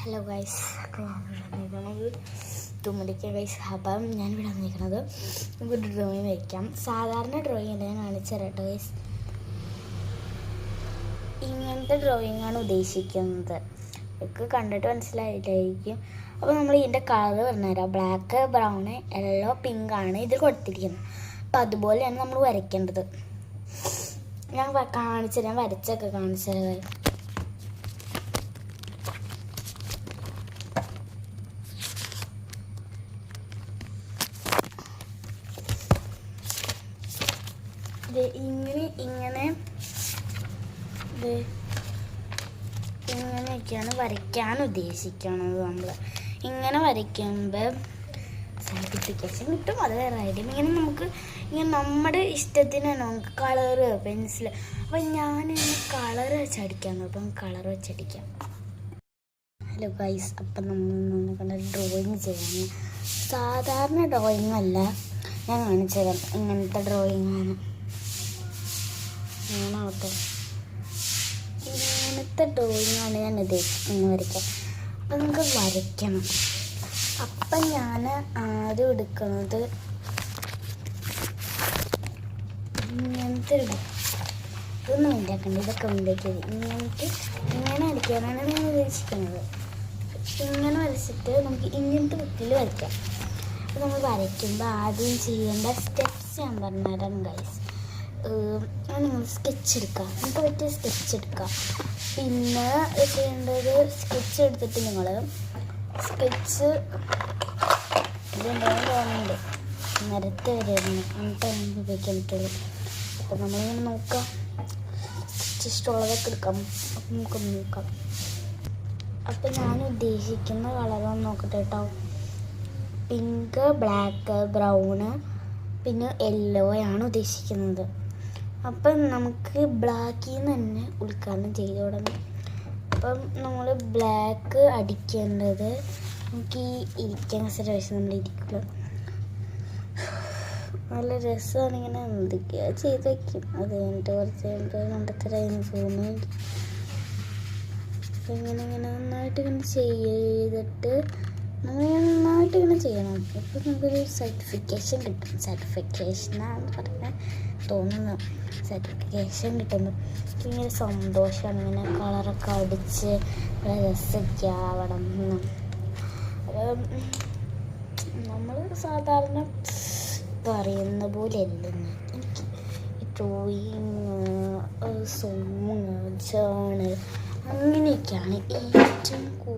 Hello guys, തുമ്മലിക്ക guys. അപ്പം ഞാൻ ഇവിടെ വന്നിരിക്കുന്നത് നമുക്കൊരു ഡ്രോയിങ് വയ്ക്കാം. സാധാരണ ഡ്രോയിങ് അല്ല, ഞാൻ കാണിച്ചു തരാം കേട്ടോ ഗൈസ്. ഇങ്ങനത്തെ ഡ്രോയിങ്ങാണ് ഉദ്ദേശിക്കുന്നത്. ഒക്കെ കണ്ടിട്ട് മനസ്സിലായിട്ടായിരിക്കും. അപ്പോൾ നമ്മൾ ഇതിൻ്റെ കളർ പറഞ്ഞുതരാം. ബ്ലാക്ക്, ബ്രൗൺ, യെല്ലോ, പിങ്ക് ആണ് ഇതിൽ കൊടുത്തിരിക്കുന്നത്. അപ്പം അതുപോലെയാണ് നമ്മൾ വരയ്ക്കേണ്ടത്. ഞാൻ കാണിച്ചു തരാം, വരച്ചൊക്കെ കാണിച്ചു തരാം. ഇങ്ങനെയൊക്കെയാണ് വരയ്ക്കാൻ ഉദ്ദേശിക്കുന്നത്. നമ്മൾ ഇങ്ങനെ വരയ്ക്കുമ്പോൾ സർട്ടിഫിക്കേഷൻ കിട്ടും. അത് വേറെ കാര്യം. ഇങ്ങനെ നമ്മുടെ ഇഷ്ടത്തിന് നമുക്ക് കളറ്, പെൻസിൽ. അപ്പം ഞാൻ കളർ വെച്ചടിക്കാം. അപ്പം കളർ വെച്ചടിക്കാം. ഹലോ ഗൈസ്, അപ്പം നമ്മൾ ഡ്രോയിങ് ചെയ്യാൻ സാധാരണ ഡ്രോയിങ് അല്ല, ഞാൻ കാണിച്ചു തരാം. ഇങ്ങനത്തെ ഡ്രോയിങ്ങാണ്. ഇങ്ങനത്തെ ഡ്രോയിങ്ങാണ് ഞാൻ ഉദ്ദേശിക്കുന്നത് വരയ്ക്കാൻ. അപ്പം നമുക്ക് വരയ്ക്കണം. അപ്പം ഞാൻ ആദ്യം എടുക്കുന്നത് ഇങ്ങനത്തെ ഇതൊന്നും ഉണ്ടാക്കണ്ട, ഇതൊക്കെ ഉണ്ടാക്കിയത് ഇങ്ങനെ അടിക്കാനാണ് ഞാൻ ഉദ്ദേശിക്കുന്നത്. ഇങ്ങനെ വരച്ചിട്ട് നമുക്ക് ഇങ്ങനത്തെ വൃത്തിയിൽ വരയ്ക്കാം. അപ്പം നമ്മൾ വരയ്ക്കുമ്പോൾ ആദ്യം ചെയ്യേണ്ട സ്റ്റെപ്സ് ഞാൻ പറഞ്ഞുതരാം ഗൈസ്. നിങ്ങൾ സ്കെച്ച് എടുക്കുക, നമുക്ക് പറ്റിയ സ്കെച്ച് എടുക്കുക. പിന്നെ ചെയ്യേണ്ടത് സ്കെച്ച് എടുത്തിട്ട് നിങ്ങൾ സ്കെച്ച് ഇതുണ്ടാകാൻ തോന്നുന്നുണ്ട്, നിരത്ത് വരെയാണ് എന്നിട്ട് ഉപയോഗിക്കാൻ പറ്റുള്ളൂ. അപ്പം നമ്മളിങ്ങനെ നോക്കാം, സ്കെച്ച് ഇഷ്ടമുള്ളതൊക്കെ എടുക്കാം. അപ്പം നമുക്കൊന്ന് നോക്കാം. അപ്പം ഞാൻ ഉദ്ദേശിക്കുന്ന കളറൊന്ന് നോക്കട്ടെ കേട്ടോ. പിങ്ക്, ബ്ലാക്ക്, ബ്രൗണ്, പിന്നെ യെല്ലോ ആണ് ഉദ്ദേശിക്കുന്നത്. അപ്പം നമുക്ക് ബ്ലാക്കിൽ നിന്ന് തന്നെ ഉദ്ഘാടനം ചെയ്ത് തുടങ്ങി. അപ്പം നമ്മൾ ബ്ലാക്ക് അടിക്കേണ്ടത് നമുക്ക് ഈ ഇരിക്കാൻ സ്ഥലം നമ്മൾ ഇരിക്കുമ്പോൾ നല്ല രസമാണ്. ഇങ്ങനെ എന്തൊക്കെയാണ് ചെയ്ത് വയ്ക്കും. അത് കഴിഞ്ഞിട്ട് കുറച്ച് കഴിഞ്ഞിട്ട് കണ്ടെത്തരായിരുന്നു തോന്നുന്നു. അപ്പം ഇങ്ങനെ നന്നായിട്ട് ഇങ്ങനെ ചെയ്തിട്ട് നന്നായിട്ട് ഇങ്ങനെ ചെയ്യണം. ഇപ്പം നമുക്കൊരു സർട്ടിഫിക്കേഷൻ കിട്ടും. സർട്ടിഫിക്കേഷനാണെന്ന് പറഞ്ഞാൽ തോന്നുന്നു. സർട്ടിഫിക്കേഷൻ കിട്ടുന്നു. ഇങ്ങനെ സന്തോഷമാണ്. ഇങ്ങനെ കളറൊക്കെ അടിച്ച് രസമൊക്കെ ആവണം. നമ്മൾ സാധാരണ പറയുന്ന പോലെ അല്ലെന്ന് എനിക്ക് ഡ്രോയിങ്, സോങ്, ജേണൽ അങ്ങനെയൊക്കെയാണ് ഏറ്റവും